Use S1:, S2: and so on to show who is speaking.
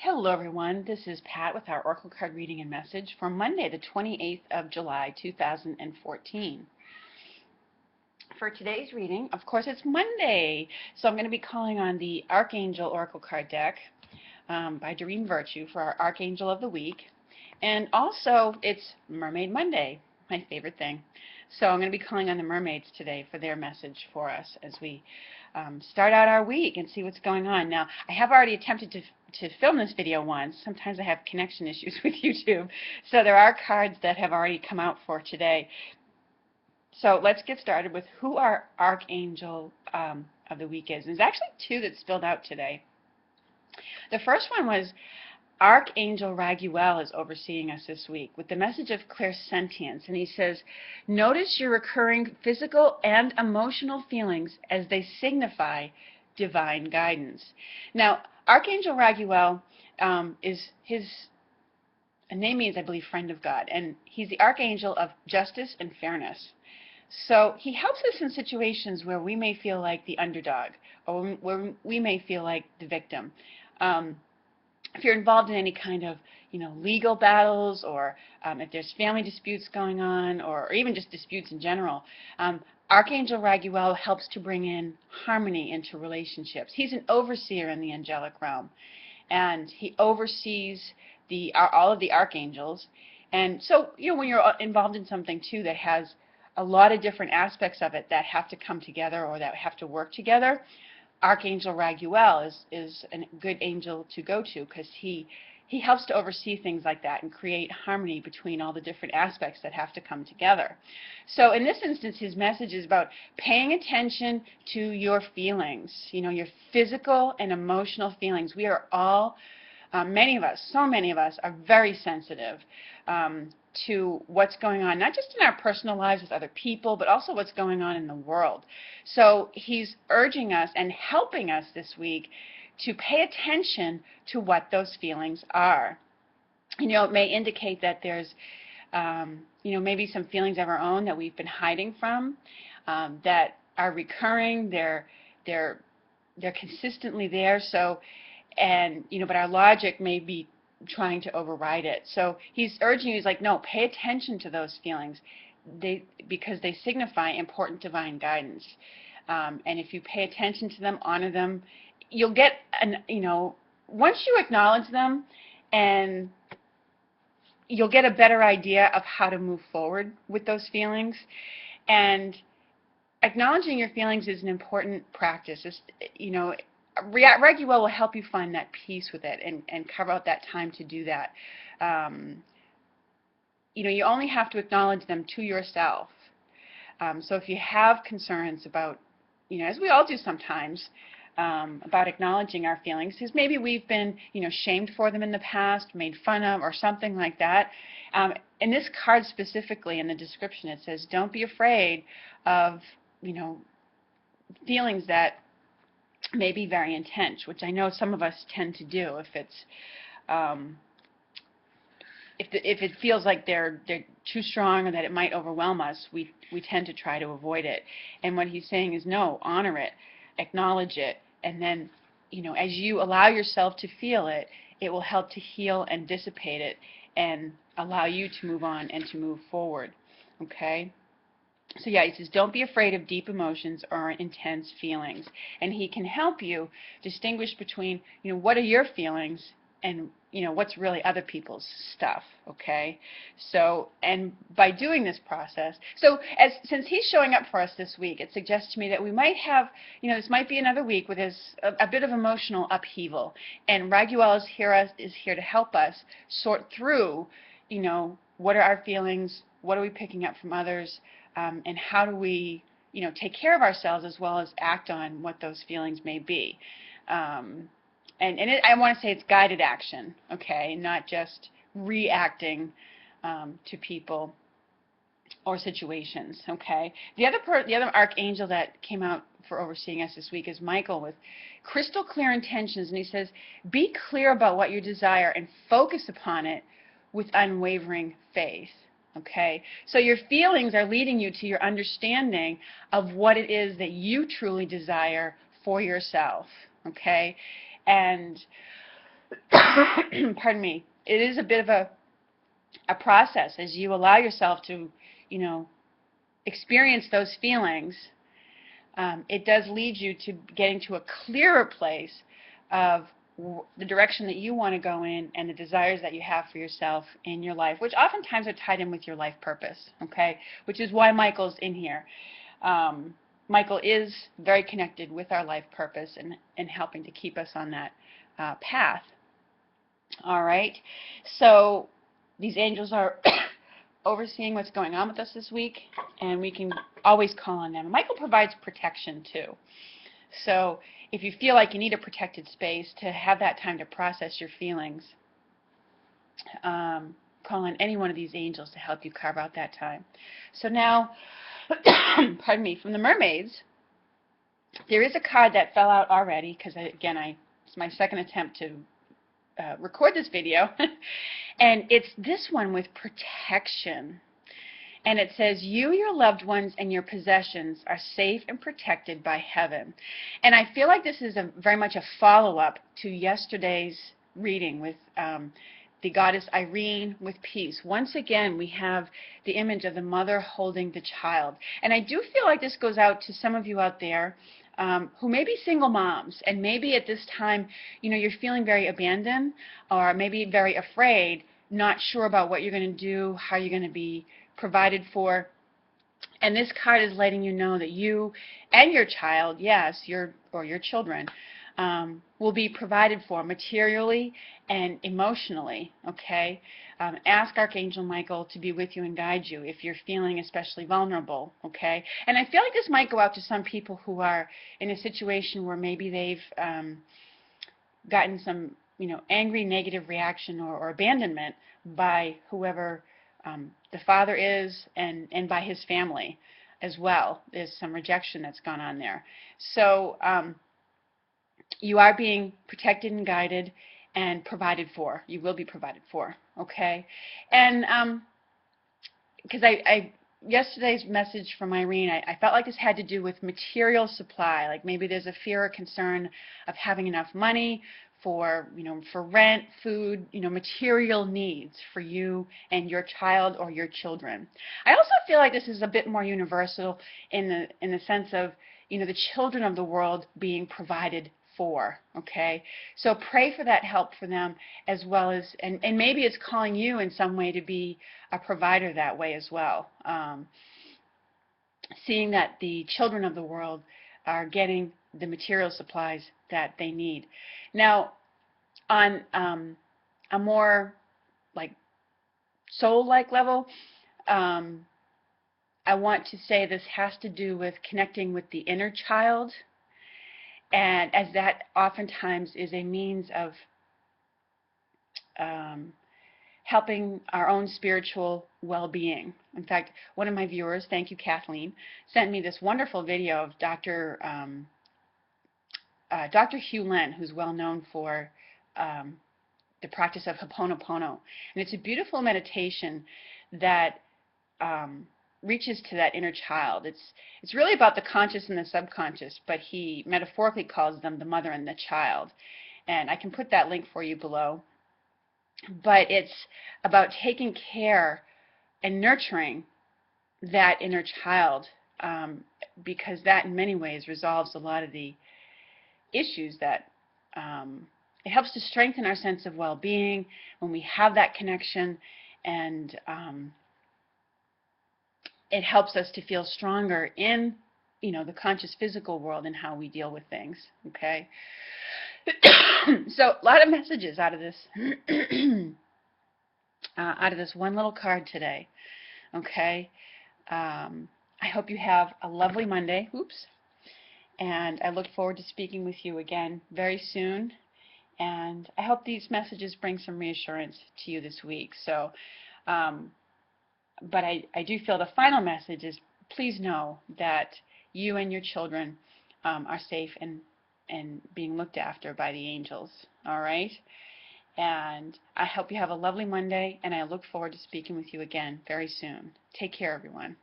S1: Hello everyone, this is Pat with our Oracle card reading and message for Monday the 28th of July 2014. For today's reading, of course it's Monday, so I'm going to be calling on the Archangel Oracle card deck by Doreen Virtue for our Archangel of the Week. And also it's Mermaid Monday, my favorite thing. So I'm going to be calling on the Mermaids today for their message for us as we start out our week and see what's going on. Now, I have already attempted to film this video once. Sometimes I have connection issues with YouTube. So there are cards that have already come out for today. So let's get started with who our Archangel of the Week is. There's actually two that spilled out today. The first one was Archangel Raguel is overseeing us this week with the message of Clairsentience, and he says, notice your recurring physical and emotional feelings as they signify divine guidance. Now, Archangel Raguel his name means, I believe, friend of God, and he's the Archangel of justice and fairness. So he helps us in situations where we may feel like the underdog, or where we may feel like the victim. If you're involved in any kind of legal battles, or if there's family disputes going on, or even just disputes in general, Archangel Raguel helps to bring in harmony into relationships. He's an overseer in the angelic realm, and he oversees all of the archangels. And so when you're involved in something too that has a lot of different aspects of it that have to come together or that have to work together, Archangel Raguel is a good angel to go to, because he helps to oversee things like that and create harmony between all the different aspects that have to come together. So in this instance, his message is about paying attention to your feelings, your physical and emotional feelings. We are all, many of us, so many of us, are very sensitive to what's going on, not just in our personal lives with other people, but also what's going on in the world. So he's urging us and helping us this week to pay attention to what those feelings are. It may indicate that there's maybe some feelings of our own that we've been hiding from, that are recurring. They're consistently there. So, but our logic may be trying to override it. So he's urging you, he's like, no, pay attention to those feelings, because they signify important divine guidance. And if you pay attention to them, honor them, you'll get once you acknowledge them, and you'll get a better idea of how to move forward with those feelings. And acknowledging your feelings is an important practice. Raguel will help you find that peace with it and carve out that time to do that. You only have to acknowledge them to yourself. So if you have concerns about, as we all do sometimes, about acknowledging our feelings, because maybe we've been, shamed for them in the past, made fun of, or something like that. In this card specifically, in the description, it says, don't be afraid of, feelings that may be very intense, which I know some of us tend to do. If it's if it feels like they're too strong, or that it might overwhelm us, we tend to try to avoid it. And what he's saying is, no, honor it, acknowledge it, and then as you allow yourself to feel it, it will help to heal and dissipate it and allow you to move on and to move forward. Okay? So yeah, he says, don't be afraid of deep emotions or intense feelings. And he can help you distinguish between, what are your feelings and, what's really other people's stuff, okay? So, and by doing this process, since he's showing up for us this week, it suggests to me that we might have, this might be another week where there's a bit of emotional upheaval. And Raguel is here to help us sort through, what are our feelings, what are we picking up from others, and how do we, take care of ourselves as well as act on what those feelings may be. I want to say it's guided action, okay, not just reacting to people or situations, okay. The other archangel that came out for overseeing us this week is Michael with crystal clear intentions, and he says, be clear about what you desire and focus upon it with unwavering faith. Okay, so your feelings are leading you to your understanding of what it is that you truly desire for yourself. Okay, and pardon me, it is a bit of a process as you allow yourself to, you know, experience those feelings. It does lead you to getting to a clearer place of the direction that you want to go in and the desires that you have for yourself in your life, which oftentimes are tied in with your life purpose, okay? Which is why Michael's in here. Michael is very connected with our life purpose and helping to keep us on that path. All right, so these angels are overseeing what's going on with us this week, and we can always call on them. Michael provides protection too. So if you feel like you need a protected space to have that time to process your feelings, call on any one of these angels to help you carve out that time. So now, pardon me, from the Mermaids, there is a card that fell out already because, again, it's my second attempt to record this video, and it's this one with protection. And it says, you, your loved ones, and your possessions are safe and protected by heaven. And I feel like this is very much a follow-up to yesterday's reading with the goddess Irene with peace. Once again, we have the image of the mother holding the child. And I do feel like this goes out to some of you out there who may be single moms, and maybe at this time, you know, you're feeling very abandoned or maybe very afraid, not sure about what you're going to do, how you're going to be provided for. And this card is letting you know that you and your child, yes, your children, will be provided for materially and emotionally, okay? Ask Archangel Michael to be with you and guide you if you're feeling especially vulnerable, okay? And I feel like this might go out to some people who are in a situation where maybe they've gotten some, you know, angry, negative reaction or abandonment by whoever the father is and by his family as well. There's some rejection that's gone on there. So you are being protected and guided and provided for. You will be provided for, okay? And because yesterday's message from Irene, I felt like this had to do with material supply, like maybe there's a fear or concern of having enough money for, you know, for rent, food, you know, material needs for you and your child or your children. I also feel like this is a bit more universal in the sense of, you know, the children of the world being provided for, okay? So pray for that help for them as well as, and maybe it's calling you in some way to be a provider that way as well. Seeing that the children of the world are getting the material supplies that they need. Now, on a more like soul-like level, I want to say this has to do with connecting with the inner child, and as that oftentimes is a means of helping our own spiritual well-being. In fact, one of my viewers, thank you Kathleen, sent me this wonderful video of Dr. Hugh Len, who's well known for the practice of Ho'oponopono. And it's a beautiful meditation that reaches to that inner child. It's really about the conscious and the subconscious, but he metaphorically calls them the mother and the child. And I can put that link for you below. But it's about taking care and nurturing that inner child, because that in many ways resolves a lot of the issues that it helps to strengthen our sense of well-being when we have that connection, and it helps us to feel stronger in, you know, the conscious physical world and how we deal with things, okay? So a lot of messages out of this one little card today, okay? I hope you have a lovely Monday. Oops. And I look forward to speaking with you again very soon. And I hope these messages bring some reassurance to you this week. So, but I do feel the final message is, please know that you and your children are safe and being looked after by the angels. All right? And I hope you have a lovely Monday, and I look forward to speaking with you again very soon. Take care, everyone.